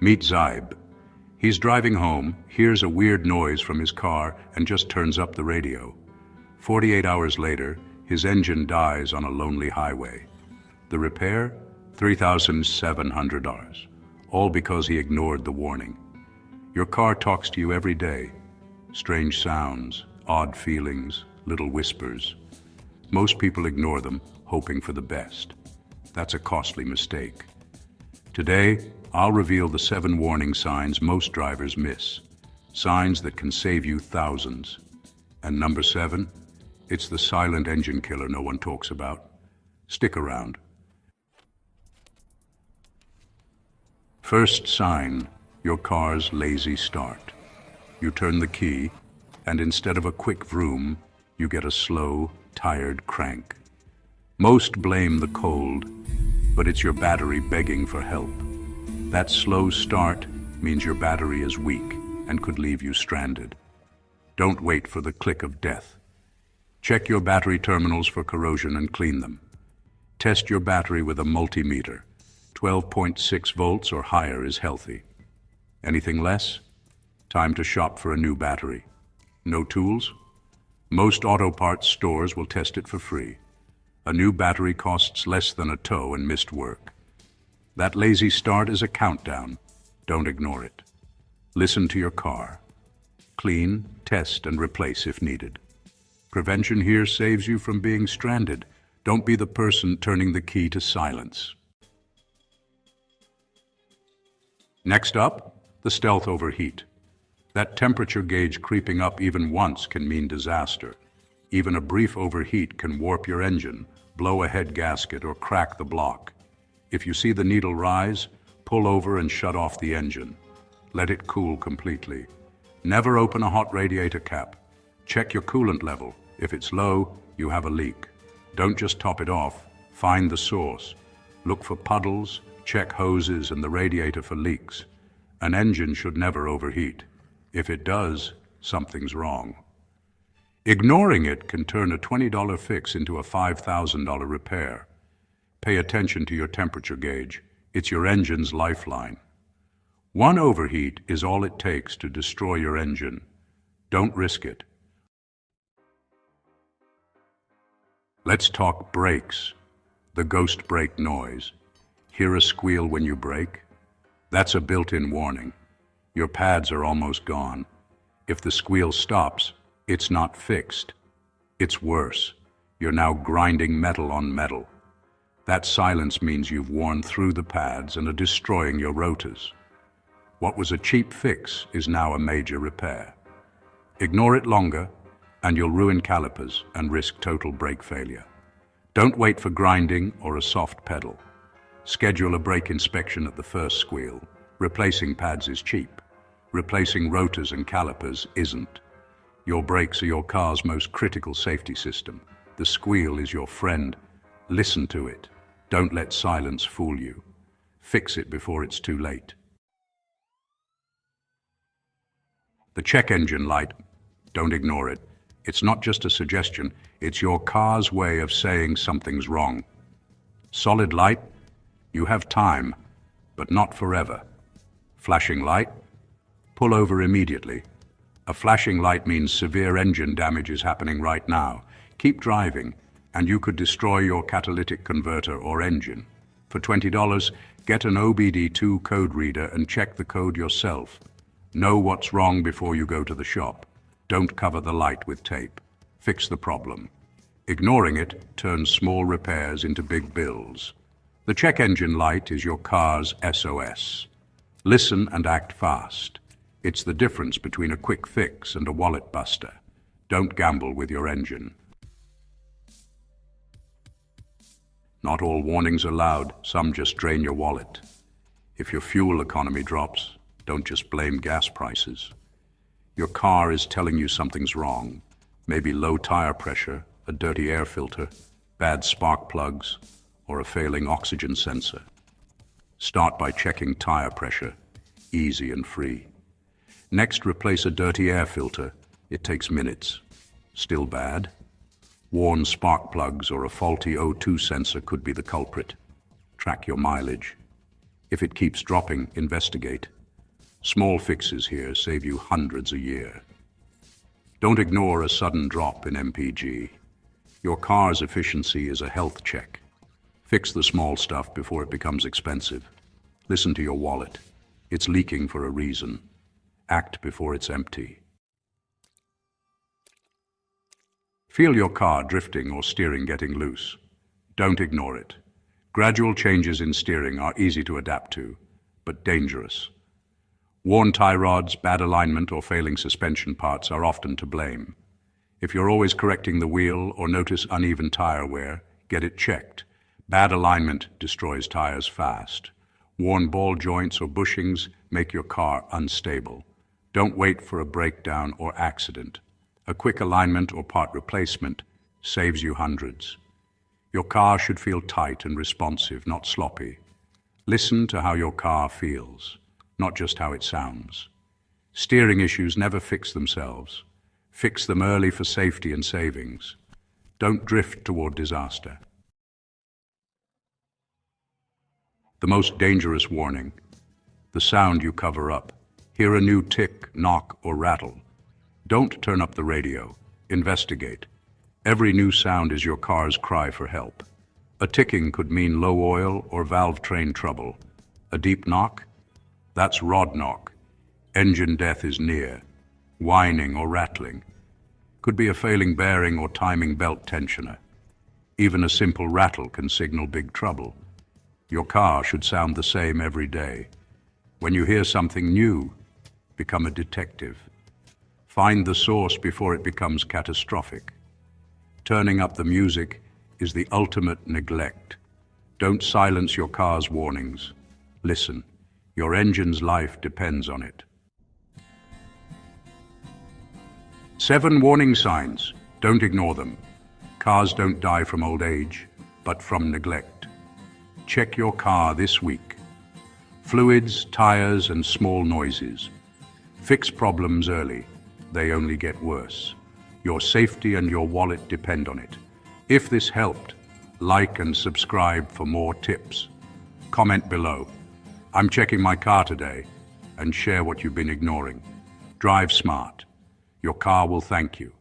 Meet Zaib. He's driving home, hears a weird noise from his car, and just turns up the radio. 48 hours later, his engine dies on a lonely highway. The repair? $3,700. All because he ignored the warning. Your car talks to you every day. Strange sounds, odd feelings, little whispers. Most people ignore them, hoping for the best. That's a costly mistake. Today, I'll reveal the 7 warning signs most drivers miss. Signs that can save you thousands. And number 7, it's the silent engine killer no one talks about. Stick around. First sign, your car's lazy start. You turn the key, and instead of a quick vroom, you get a slow, tired crank. Most blame the cold, but it's your battery begging for help. That slow start means your battery is weak and could leave you stranded. Don't wait for the click of death. Check your battery terminals for corrosion and clean them. Test your battery with a multimeter. 12.6 volts or higher is healthy. Anything less? Time to shop for a new battery. No tools? Most auto parts stores will test it for free. A new battery costs less than a tow and missed work. That lazy start is a countdown. Don't ignore it. Listen to your car. Clean, test, and replace if needed. Prevention here saves you from being stranded. Don't be the person turning the key to silence. Next up, the stealth overheat. That temperature gauge creeping up even once can mean disaster. Even a brief overheat can warp your engine, blow a head gasket, or crack the block. If you see the needle rise, pull over and shut off the engine. Let it cool completely. Never open a hot radiator cap. Check your coolant level. If it's low, you have a leak. Don't just top it off. Find the source. Look for puddles, check hoses and the radiator for leaks. An engine should never overheat. If it does, something's wrong. Ignoring it can turn a $20 fix into a $5,000 repair. Pay attention to your temperature gauge. It's your engine's lifeline. One overheat is all it takes to destroy your engine. Don't risk it. Let's talk brakes. The ghost brake noise. Hear a squeal when you brake? That's a built-in warning. Your pads are almost gone. If the squeal stops, it's not fixed. It's worse. You're now grinding metal on metal. That silence means you've worn through the pads and are destroying your rotors. What was a cheap fix is now a major repair. Ignore it longer, and you'll ruin calipers and risk total brake failure. Don't wait for grinding or a soft pedal. Schedule a brake inspection at the first squeal. Replacing pads is cheap. Replacing rotors and calipers isn't. Your brakes are your car's most critical safety system. The squeal is your friend. Listen to it. Don't let silence fool you. Fix it before it's too late. The check engine light. Don't ignore it. It's not just a suggestion. It's your car's way of saying something's wrong. Solid light. You have time, but not forever. Flashing light. Pull over immediately. A flashing light means severe engine damage is happening right now. Keep driving, and you could destroy your catalytic converter or engine. For $20, get an OBD2 code reader and check the code yourself. Know what's wrong before you go to the shop. Don't cover the light with tape. Fix the problem. Ignoring it turns small repairs into big bills. The check engine light is your car's SOS. Listen and act fast. It's the difference between a quick fix and a wallet buster. Don't gamble with your engine. Not all warnings are loud, some just drain your wallet. If your fuel economy drops, don't just blame gas prices. Your car is telling you something's wrong. Maybe low tire pressure, a dirty air filter, bad spark plugs, or a failing oxygen sensor. Start by checking tire pressure, easy and free. Next, replace a dirty air filter. It takes minutes. Still bad? Worn spark plugs or a faulty O2 sensor could be the culprit. Track your mileage. If it keeps dropping, investigate. Small fixes here save you hundreds a year. Don't ignore a sudden drop in MPG. Your car's efficiency is a health check. Fix the small stuff before it becomes expensive. Listen to your wallet. It's leaking for a reason. Act before it's empty. Feel your car drifting or steering getting loose. Don't ignore it. Gradual changes in steering are easy to adapt to, but dangerous. Worn tie rods, bad alignment, or failing suspension parts are often to blame. If you're always correcting the wheel or notice uneven tire wear, get it checked. Bad alignment destroys tires fast. Worn ball joints or bushings make your car unstable. Don't wait for a breakdown or accident. A quick alignment or part replacement saves you hundreds. Your car should feel tight and responsive, not sloppy. Listen to how your car feels, not just how it sounds. Steering issues never fix themselves. Fix them early for safety and savings. Don't drift toward disaster. The most dangerous warning: the sound you cover up. Hear a new tick, knock, or rattle. Don't turn up the radio. Investigate. Every new sound is your car's cry for help. A ticking could mean low oil or valve train trouble. A deep knock? That's rod knock. Engine death is near. Whining or rattling. Could be a failing bearing or timing belt tensioner. Even a simple rattle can signal big trouble. Your car should sound the same every day. When you hear something new, become a detective. Find the source before it becomes catastrophic. Turning up the music is the ultimate neglect. Don't silence your car's warnings. Listen, your engine's life depends on it. 7 warning signs. Don't ignore them. Cars don't die from old age, but from neglect. Check your car this week. Fluids, tires, and small noises. Fix problems early. They only get worse. Your safety and your wallet depend on it. If this helped, like and subscribe for more tips. Comment below. I'm checking my car today, and share what you've been ignoring. Drive smart. Your car will thank you.